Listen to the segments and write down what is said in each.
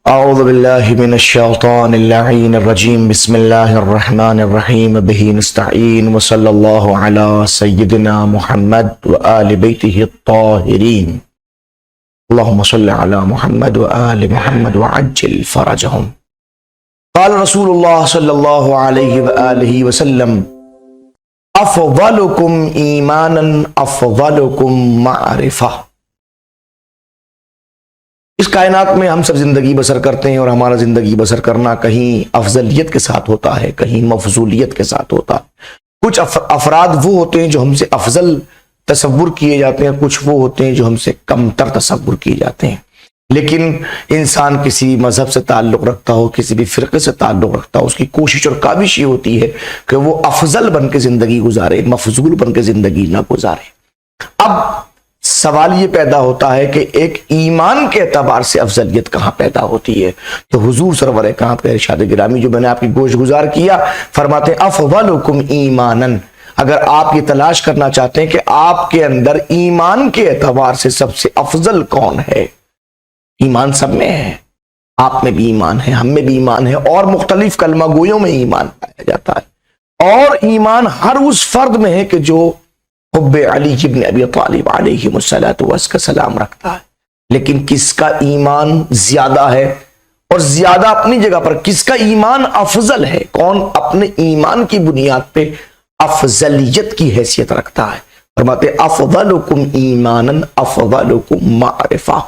اعوذ باللہ من الشیطان اللعین الرجیم بسم اللہ الرحمن الرحیم بہ نستعین وصلی اللہ علی سیدنا محمد وآل بیتہ الطاہرین اللہم صلی علی محمد وآل محمد وعجل فرجہم۔ قال رسول اللہ صلی اللہ علیہ وآلہ وسلم افضلکم ایمانا افضلکم معرفہ۔ اس کائنات میں ہم سب زندگی بسر کرتے ہیں اور ہمارا زندگی بسر کرنا کہیں افضلیت کے ساتھ ہوتا ہے، کہیں مفضولیت کے ساتھ ہوتا ہے۔ کچھ افراد وہ ہوتے ہیں جو ہم سے افضل تصور کیے جاتے ہیں، کچھ وہ ہوتے ہیں جو ہم سے کمتر تصور کیے جاتے ہیں۔ لیکن انسان کسی مذہب سے تعلق رکھتا ہو، کسی بھی فرقے سے تعلق رکھتا ہو، اس کی کوشش اور کاوش یہ ہوتی ہے کہ وہ افضل بن کے زندگی گزارے، مفضول بن کے زندگی نہ گزارے۔ اب سوال یہ پیدا ہوتا ہے کہ ایک ایمان کے اعتبار سے افضلیت کہاں پیدا ہوتی ہے؟ تو حضور سرور کائنات کا ارشاد گرامی جو میں نے آپ کی گوش گزار کیا، فرماتے ہیں افضلکم ایمانا۔ اگر آپ یہ تلاش کرنا چاہتے ہیں کہ آپ کے اندر ایمان کے اعتبار سے سب سے افضل کون ہے، ایمان سب میں ہے، آپ میں بھی ایمان ہے، ہم میں بھی ایمان ہے، اور مختلف کلمہ گویوں میں ایمان پایا جاتا ہے، اور ایمان ہر اس فرد میں ہے کہ جو حب علی ابن ابی طالب علیہ السلام رکھتا ہے۔ لیکن کس کا ایمان زیادہ ہے، اور زیادہ اپنی جگہ پر کس کا ایمان افضل ہے، کون اپنے ایمان کی بنیاد پہ افضلیت کی حیثیت رکھتا ہے؟ فرماتے افضلکم ایمانا افضلکم معرفہ۔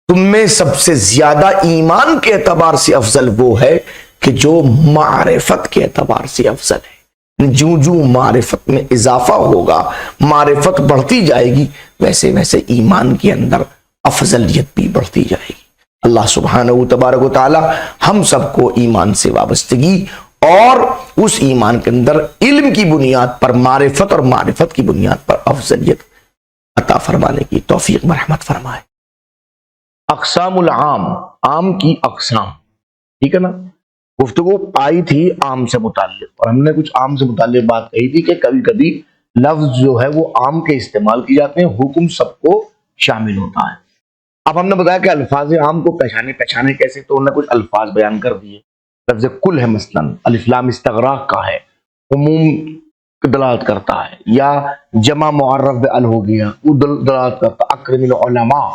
تم میں سب سے زیادہ ایمان کے اعتبار سے افضل وہ ہے کہ جو معرفت کے اعتبار سے افضل ہے۔ جو معرفت میں اضافہ ہوگا، معرفت بڑھتی جائے گی، ویسے ویسے ایمان کے اندر افضلیت بھی بڑھتی جائے گی۔ اللہ سبحانہ تبارک و تعالی ہم سب کو ایمان سے وابستگی اور اس ایمان کے اندر علم کی بنیاد پر معرفت اور معرفت کی بنیاد پر افضلیت عطا فرمانے کی توفیق مرحمت فرمائے۔ اقسام العام، عام کی اقسام، ٹھیک ہے نا؟ گفتگو آئی تھی عام سے متعلق، اور ہم نے کچھ عام سے متعلق بات کہی تھی کہ کبھی کبھی لفظ جو ہے وہ عام کے استعمال کی جاتے ہیں، حکم سب کو شامل ہوتا ہے۔ اب ہم نے بتایا کہ الفاظ عام کو پہچانے کیسے، تو انہوں نے کچھ الفاظ بیان کر دیے۔ لفظ کل ہے، مثلا الف لام استغراق کا ہے، عموم کی دلالت کرتا ہے، یا جمع معرف بال ہو گیا، وہ دلالت کرتا ہے۔ اکرم العلماء،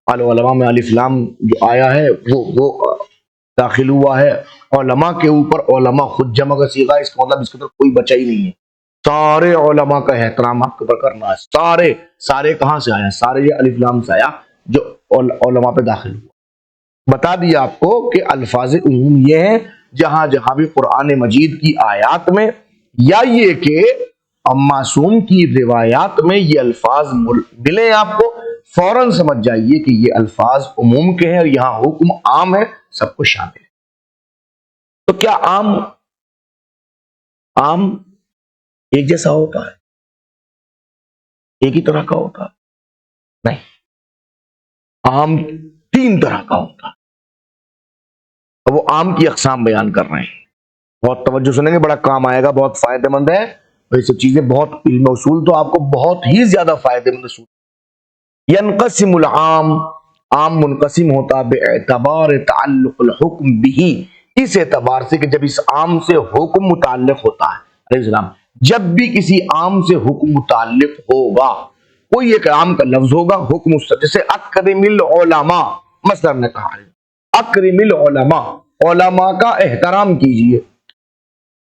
علماء میں الف لام جو آیا ہے وہ داخل ہوا ہے علماء کے اوپر، علماء خود جمع کا صیغہ، اس کا مطلب اس کے اندر کوئی بچا ہی نہیں ہے، سارے علماء کا احترام آپ کے اوپر کرنا ہے۔ سارے کہاں سے آیا؟ سارے یہ الف لام سے آیا جو علماء پہ داخل ہوا۔ بتا دیا آپ کو کہ الفاظ عموم یہ ہیں جہاں جہاں بھی قرآن مجید کی آیات میں یا یہ کہ معصوم کی روایات میں یہ الفاظ ملیں، آپ کو فوراً سمجھ جائیے کہ یہ الفاظ عموم کے ہیں اور یہاں حکم عام ہے، سب کو شامل ہے۔ تو کیا عام ایک جیسا ہوتا ہے، ایک ہی طرح کا ہوتا ہے؟ نہیں، عام تین طرح کا ہوتا ہے۔ اب وہ عام کی اقسام بیان کر رہے ہیں، بہت توجہ سنیں گے، بڑا کام آئے گا، بہت فائدہ مند ہے، اور یہ سب چیزیں بہت علم اصول تو آپ کو بہت ہی زیادہ فائدہ مند اصول۔ ینقسم العام، عام منقسم ہوتا باعتبار تعلق الحکم بھی، اس اعتبار سے کہ جب اس عام سے حکم متعلق ہوتا ہے۔ علیہ السلام، جب بھی کسی عام سے حکم متعلق ہوگا، کوئی ایک عام کا لفظ ہوگا، حکم اس سے، جیسے اکرم العلماء، مثلا نے کہا اکرم العلماء، علماء کا احترام کیجئے،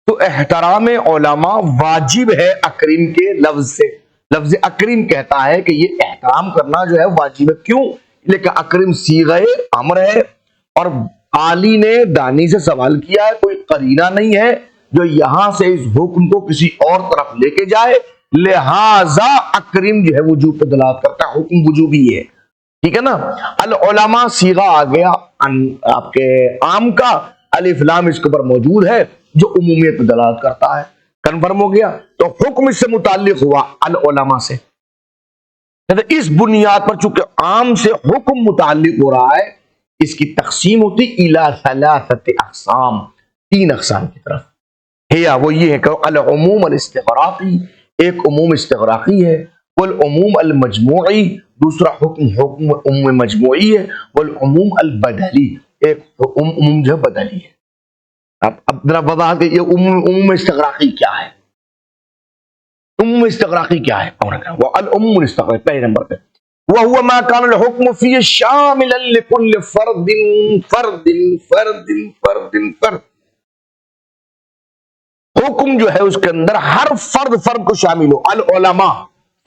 تو احترام علماء واجب ہے اکرم کے لفظ سے۔ لفظ اکرم کہتا ہے کہ یہ احترام کرنا جو ہے واجب ہے۔ کیوں؟ لیکن اکرم صیغہ امر ہے، اور عالی نے دانی سے سوال کیا ہے، کوئی قرینہ نہیں ہے جو یہاں سے اس حکم کو کسی اور طرف لے کے جائے، لہذا اکرم جو ہے وجوب پہ دلالت کرتا ہے، حکم وجوبی ہے، ٹھیک ہے نا؟ العلماء صیغہ آ گیا آپ کے عام کا، الف لام اس کے اوپر موجود ہے جو عمومیت پہ دلالت کرتا ہے، کنفرم ہو گیا، تو حکم اس سے متعلق ہوا العلماء سے۔ اس بنیاد پر چونکہ عام سے حکم متعلق ہو رہا ہے، اس کی تقسیم ہوتی الی ثلاثت اقسام، تین اقسام کی طرف ہے، وہ یہ ہے کہ العموم الاستغراقی، ایک عموم استغراقی ہے، والعموم المجموعی، دوسرا حکم عموم مجموعی ہے، والعموم البدلی، ایک عموم جو بدلی ہے. اب ذرا وضاحت کہ یہ عموم استغراقی کیا ہے. عموم استغراقی کیا ہے؟ العموم الاستغراقی پہلے نمبر پہ وهو ما كان الحكم فيه شاملا لكل فرد فرد فرد فرد فرد. حکم جو ہے اس کے اندر ہر فرد کو شامل ہو. العلماء،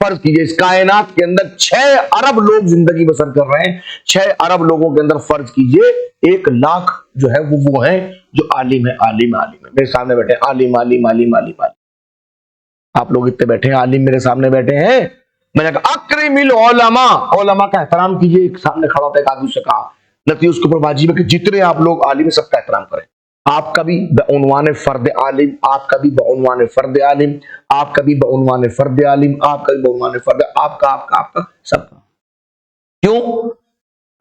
فرض کیجئے اس کائنات کے اندر 6 ارب لوگ زندگی بسر کر رہے ہیں. 6 ارب لوگوں کے اندر فرض کیجئے 1 لاکھ جو ہے وہ ہیں جو عالم ہے. عالم ہے میرے سامنے بیٹھے عالم عالم عالم عالم عالم. آپ لوگ اتنے بیٹھے ہیں عالم میرے سامنے بیٹھے ہیں. میں نے کہا اکرم العلماء، علماء کا احترام کیجئے. ایک سامنے کھڑا ہوتا ہے ایک آدمی سے کہا نتیجہ اس کے اوپر واجب ہے کہ جتنے آپ لوگ عالم سب کا احترام کریں. آپ کا بھی بعنوان فرد عالم، آپ کا بھی بعنوان فرد عالم، آپ کا بھی بعنوان فرد عالم، آپ کا بھی بعنوان فرد، آپ کا سب کا. کیوں؟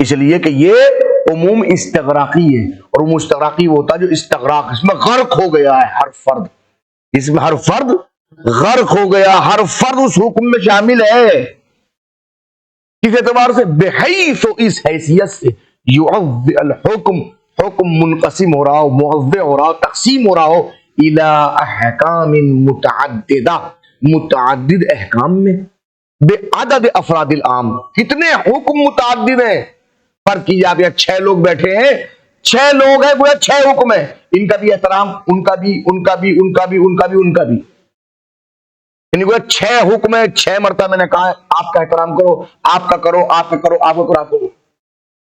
اس لیے کہ یہ عموم استغراقی ہے. اور عموم استغراقی وہ ہوتا ہے جو استغراق اس میں غرق ہو گیا ہے ہر فرد. اس میں ہر فرد غرق ہو گیا، ہر فرد اس حکم میں شامل ہے. اس اعتبار سے بحیث اس حیثیت سے یعوّ الحکم، حکم منقسم ہو رہا ہو، موضع ہو رہا ہو، تقسیم ہو رہا ہو الی احکام متعددہ، متعدد احکام میں بعدد افراد العام. کتنے حکم متعدد ہیں؟ فرض کیجیے آپ یہاں 6 لوگ بیٹھے ہیں، 6 لوگ ہیں گویا 6 حکم ہیں. ان کا بھی احترام، ان کا بھی، ان کا بھی، ان کا بھی، ان کا بھی، ان کا بھی. یعنی گویا 6 حکم ہے. 6 مرتبہ میں نے کہا آپ کا احترام کرو، آپ کا کرو، آپ کا کرو، آپ کا کرو، آپ کا کرو.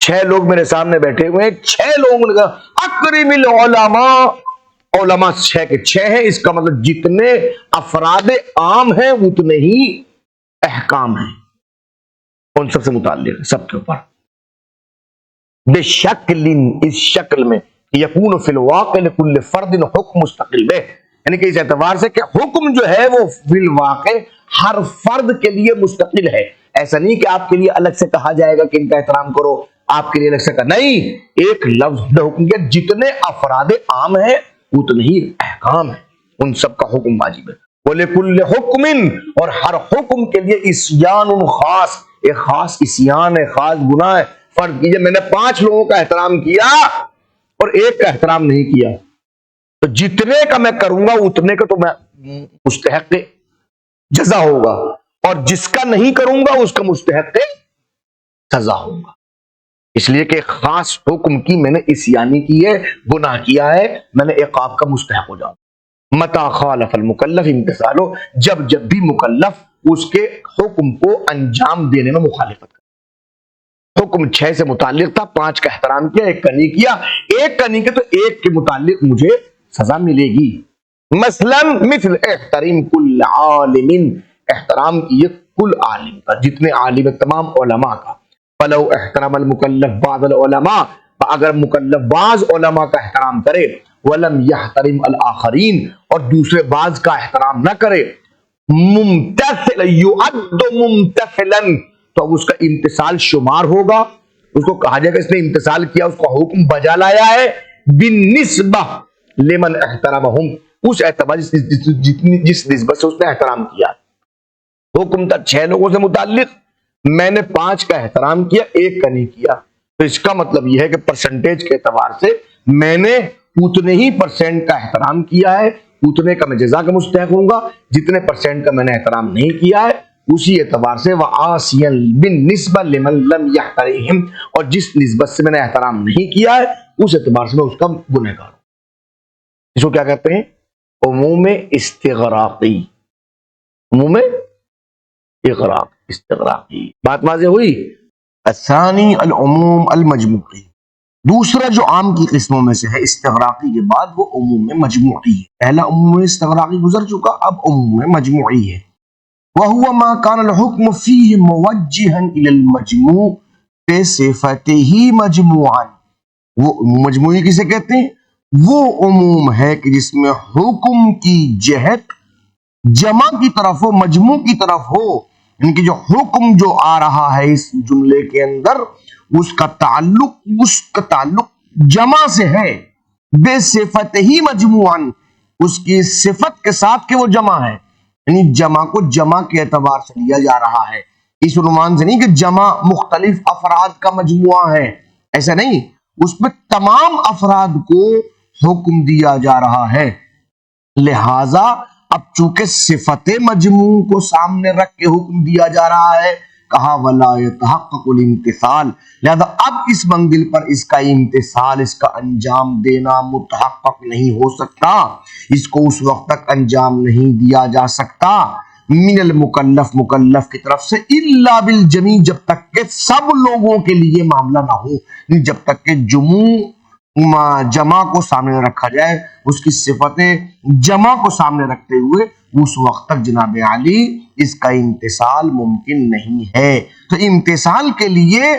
6 لوگ میرے سامنے بیٹھے ہوئے ہیں. 6 لوگوں نے کہا اکرم العلماء. علماء 6 کے 6 ہیں. اس کا مطلب جتنے افراد عام ہیں اتنے ہی احکام ہیں. ان سب سے متعلق ہے، سب کے اوپر. بے شکل، اس شکل میں یکون فی الواقع لکل فرد حکم مستقل ہے. یعنی کہ اس اعتبار سے کہ حکم جو ہے وہ فی الواقع ہر فرد کے لیے مستقل ہے. ایسا نہیں کہ آپ کے لیے الگ سے کہا جائے گا کہ ان کا احترام کرو، آپ کے لیے الگ سے کہا نہیں. ایک لفظ حکم کے جتنے افراد عام ہیں اتنے ہی احکام ہیں. ان سب کا حکم واجب ہے. وَلِكُلِّ حُکْمٍ، اور ہر حکم کے لیے اسیان خاص، ایک خاص اسیان ہے، خاص گناہ ہے. فرض کیجئے میں نے 5 لوگوں کا احترام کیا اور 1 کا احترام نہیں کیا، تو جتنے کا میں کروں گا اتنے کا تو میں مستحق جزا ہوگا، اور جس کا نہیں کروں گا اس کا مستحق سزا ہوگا. اس لیے کہ خاص حکم کی میں نے اسیانی کی ہے، گناہ کیا ہے، میں نے عقاب کا مستحق ہو جاؤں. متا خالف المکلف امتثالو، جب بھی مکلف اس کے حکم کو انجام دینے میں مخالفت کرے. حکم 6 سے متعلق تھا، 5 کا احترام کیا، 1 کا نہیں کیا. 1 کا نہیں کیا تو 1 کے متعلق مجھے سزا ملے گی. مثل احترام کل عالم، احترام کیے کل عالم کا، جتنے عالم تمام علماء کا. فلو احترام المکلف بعض العلماء، اگر مکلف بعض علماء کا احترام کرے، ولم يحترم الاخرین، اور دوسرے بعض کا احترام نہ کرے، ممتثل يعد ممتثلا، تو اب اس کا امتثال شمار ہوگا. اس کو کہا جائے گا اس نے امتثال کیا، اس کا حکم بجا لایا ہے. بالنسبہ لمن احترمہم، اس اعتبار جس نسبت سے اس نے احترام کیا. حکم تھا 6 لوگوں سے متعلق، میں نے 5 کا احترام کیا، 1 کا نہیں کیا. تو اس کا مطلب یہ ہے کہ پرسنٹیج کے اعتبار سے میں نے اتنے ہی % کا احترام کیا ہے، اتنے کا میں جزا کا مستحق ہوں گا. جتنے % کا میں نے احترام نہیں کیا ہے اسی اعتبار سے وَعَاسِيًا بِالنِّسْبَةِ لِمَنْ لَمْ يَحْتَرِمْ، اور جس نسبت سے میں نے احترام نہیں کیا ہے اس اعتبار سے میں اس کا گنہگار ہوں. اس کو کیا کہتے ہیں؟ عموم استغراقی. عموم اغراق، استغراقی. بات واضح ہوئی؟ الثانی العموم المجموعی، دوسرا جو عام کی قسموں میں سے ہے استغراقی کے بعد وہ عموم مجموعی ہے. پہلا عموم استغراقی گزر چکا، اب عموم مجموعی ہے. وَهُوَ مَا كَانَ الْحُكْمُ فِيهِ مُوَجِّهًا إِلَى الْمَجْمُوعِ بِصِفَتِهِ مَجْمُوعًا. وہ مجموعی کسے کہتے ہیں؟ وہ عموم ہے کہ جس میں حکم کی جہت جمع کی طرف ہو، مجموع کی طرف ہو. یعنی کہ جو حکم جو آ رہا ہے اس جملے کے اندر اس کا تعلق جمع سے ہے. بِصِفَتِهِ مَجْمُوعًا، اس کی صفت کے ساتھ کہ وہ جمع ہے. یعنی جمع کو جمع کے اعتبار سے لیا جا رہا ہے، اس عنوان سے نہیں کہ جمع مختلف افراد کا مجموعہ ہے، ایسا نہیں. اس میں تمام افراد کو حکم دیا جا رہا ہے. لہذا اب چونکہ صفت مجموع کو سامنے رکھ کے حکم دیا جا رہا ہے، کہا ولا يتحقق الامتثال، لہذا اب اس منزل پر اس کا امتثال، اس کا انجام دینا متحقق نہیں ہو سکتا، اس کو اس وقت تک انجام نہیں دیا جا سکتا من المکلف، مکلف کی طرف سے، الا بالجمیع، جب تک کہ سب لوگوں کے لیے معاملہ نہ ہو، جب تک کہ جمع کو سامنے رکھا جائے، اس کی صفت جمع کو سامنے رکھتے ہوئے، اس وقت تک جناب عالی اس کا امتثال ممکن نہیں ہے. تو امتثال کے لیے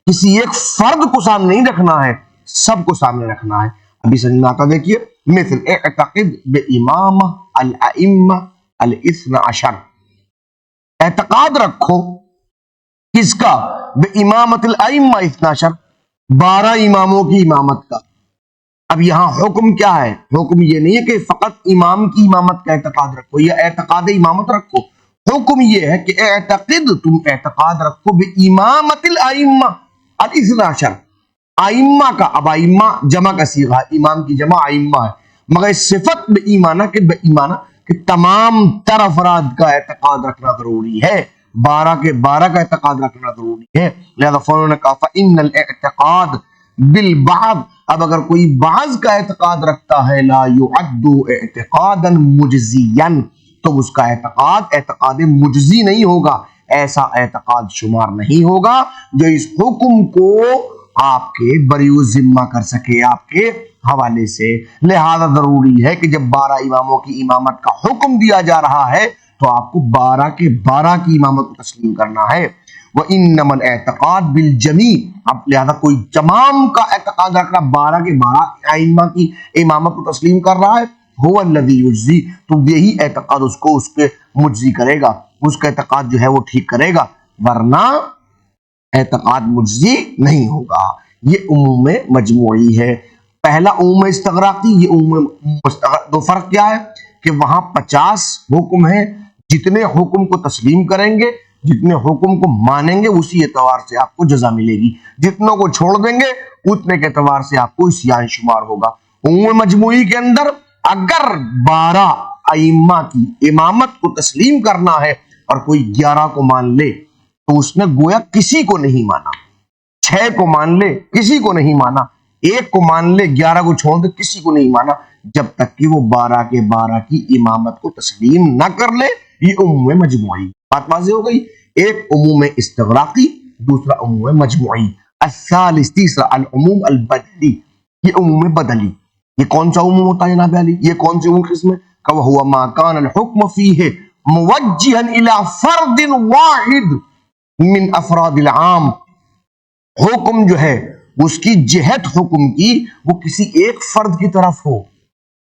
کسی ایک فرد کو سامنے نہیں رکھنا ہے، سب کو سامنے رکھنا ہے. ابھی سمجھ میں آتا، دیکھیے مثل اعتقد بامام الائمہ الاثنی عشر، اعتقاد رکھو کس کا؟ بامامت الائمہ اثنی عشر، 12 اماموں کی امامت کا. اب یہاں حکم کیا ہے؟ حکم یہ نہیں ہے کہ فقط امام کی امامت کا اعتقاد رکھو یا اعتقاد امامت رکھو، حکم یہ ہے کہ اعتقد، تم اعتقاد رکھو بامامت الائمہ الاثنی عشر، ائمہ کا. اب ائمہ جمع کا صیغہ ہے، امام کی جمع ائمہ ہے، مگر صفت بایمانہ کہ تمام تر افراد کا اعتقاد رکھنا ضروری ہے، 12 کے 12 کا اعتقاد رکھنا ضروری ہے. لہذا فانہوں نے کہا فإن الاعتقاد بالبعض، اب اگر کوئی بعض کا اعتقاد رکھتا ہے، لا يعد اعتقادا مجزیا، تو اس کا اعتقاد مجزی نہیں ہوگا، ایسا اعتقاد شمار نہیں ہوگا جو اس حکم کو آپ کے بریء ذمہ کر سکے آپ کے حوالے سے. لہذا ضروری ہے کہ جب 12 اماموں کی امامت کا حکم دیا جا رہا ہے تو آپ کو 12 کے 12 کی امامت کو تسلیم کرنا ہے. وَإِنَّمَا الْاعْتِقَادُ بِالْجَمِيعِ، اب لہذا کوئی تمام کا اعتقاد رکھ رہا، 12 کے 12 ائمہ کی امامت کو تسلیم کر رہا ہے، هو الذی یجزی، تو یہی اعتقاد اس کو اس کے مجزی کرے گا، اس کا اعتقاد جو ہے وہ ٹھیک کرے گا، ورنہ اعتقاد مجزی نہیں ہوگا. یہ عموم مجموعی ہے. پہلا عموم استغراقی، یہ عموم مستغرق. دو فرق کیا ہے کہ وہاں 50 حکم ہیں، جتنے حکم کو تسلیم کریں گے، جتنے حکم کو مانیں گے، اسی اعتبار سے آپ کو جزا ملے گی، جتنوں کو چھوڑ دیں گے اتنے کے اعتبار سے آپ کو عصیان شمار ہوگا. عموم مجموعی کے اندر اگر 12 ائمہ کی امامت کو تسلیم کرنا ہے اور کوئی 11 کو مان لے تو اس نے گویا کسی کو نہیں مانا، 6 کو مان لے کسی کو نہیں مانا، 1 کو مان لے 11 کو چھوڑ دے کسی کو نہیں مانا، جب تک کہ وہ 12 کے 12 کی امامت کو تسلیم نہ کر لے. یہ عموم مجموعی. بات واضح ہو گئی؟ ایک عموم استغراقی، دوسرا عموم مجموعی. الثالث، تیسرا العموم البدلی، یہ عموم بدلی. یہ کون سا عموم ہوتا ہے جناب علی؟ یہ کون سی عموم قسم ہے؟ کہ وہ ما کان الحکم فیہ موجہا الی فرد واحد من افراد العام، حکم جو ہے اس کی جہت حکم کی وہ کسی ایک فرد کی طرف ہو.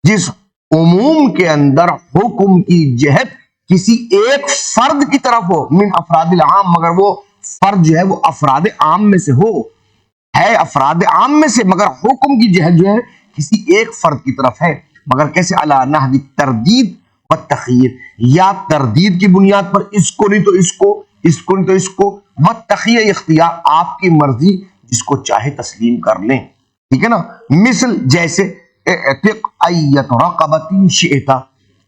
جس عموم کے اندر حکم کی جہت کسی ایک فرد کی طرف ہو، من افراد العام، مگر وہ فرد جو ہے وہ افراد عام میں سے ہو، ہے افراد عام میں سے، مگر حکم کی جہت جو ہے کسی ایک فرد کی طرف ہے. مگر کیسے؟ علی نحو تردید و تخییر، یا تردید کی بنیاد پر اس کو نہیں تو اس کو، اس کو نہیں تو اس کو، و تخییر اختیار، آپ کی مرضی، جس کو چاہے تسلیم کر لیں. ٹھیک ہے نا؟ مثل جیسے اعتق ایت رقبۃ شئت،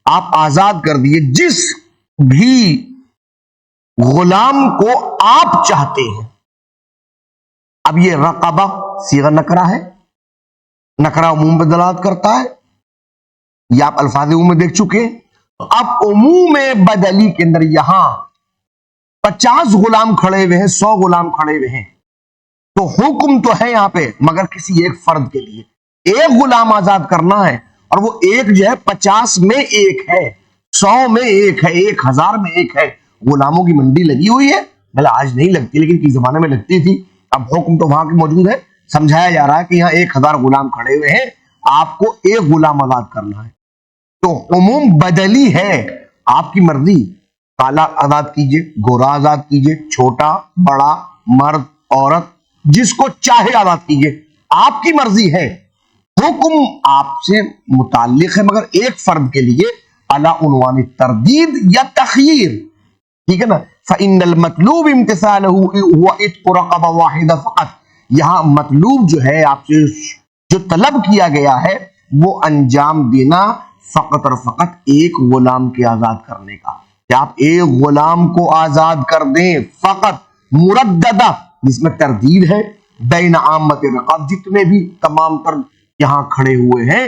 آپ آزاد کر دیے جس بھی غلام کو آپ چاہتے ہیں. اب یہ رقبہ صیغہ نکرہ ہے، نکرہ عموم پہ دلالت کرتا ہے، یہ آپ الفاظ عموم میں دیکھ چکے ہیں. اب عموم بدلی کے اندر یہاں 50 غلام کھڑے ہوئے ہیں، 100 غلام کھڑے ہوئے ہیں، تو حکم تو ہے یہاں پہ مگر کسی ایک فرد کے لیے. ایک غلام آزاد کرنا ہے اور وہ ایک جو ہے 50 میں ایک ہے، 100 میں ایک ہے، 1000 میں ایک ہے. غلاموں کی منڈی لگی ہوئی ہے، بھلا آج نہیں لگتی لیکن کس زمانے میں لگتی تھی. اب حکم تو وہاں کے موجود ہے، سمجھایا جا رہا ہے کہ یہاں 1000 غلام کھڑے ہوئے ہیں، آپ کو ایک غلام آزاد کرنا ہے. تو عموم بدلی ہے، آپ کی مرضی، کالا آزاد کیجئے، گورا آزاد کیجئے، چھوٹا بڑا مرد عورت، جس کو چاہے آزاد کیجئے، آپ کی مرضی ہے. حکم آپ سے متعلق ہے مگر ایک فرد کے لیے، علی عنوان تردید یا تخییر. ٹھیک ہے نا؟ فإن المطلوب امتثالہ هو عتق رقبہ واحدہ فقط، یہاں مطلوب جو ہے آپ سے جو طلب کیا گیا ہے وہ انجام دینا فقط اور فقط ایک غلام کے آزاد کرنے کا، کہ آپ ایک غلام کو آزاد کر دیں فقط، مرددہ جس میں تردید ہے، بین عامت رقاب جتنے بھی تمام تر یہاں کھڑے ہوئے ہیں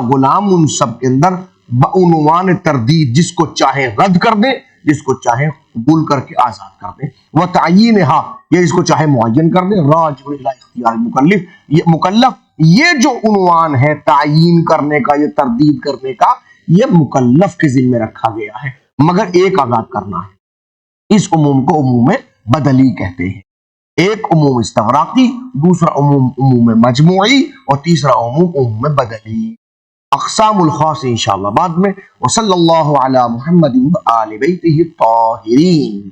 غلام، ان سب کے اندر بعنوان تردید، جس کو چاہے رد کر دیں، جس کو چاہے قبول کر کے آزاد کر دیں، وتعیینھا یہ اس کو چاہے معین کر دیں، راجع الی اختیار المکلف، یہ مکلف، یہ جو عنوان ہے تعیین کرنے کا، یہ تردید کرنے کا، یہ مکلف کے ذمہ رکھا گیا ہے، مگر ایک آزاد کرنا ہے۔ اس عموم کو عموم بدلی کہتے ہیں، ایک عموم استغراقی، دوسرا عموم مجموعی، اور تیسرا عموم بدلی۔ اقسام الخاص انشاءاللہ بعد میں۔ وصلی اللہ علی محمد وآل بیتہ الطاہرین۔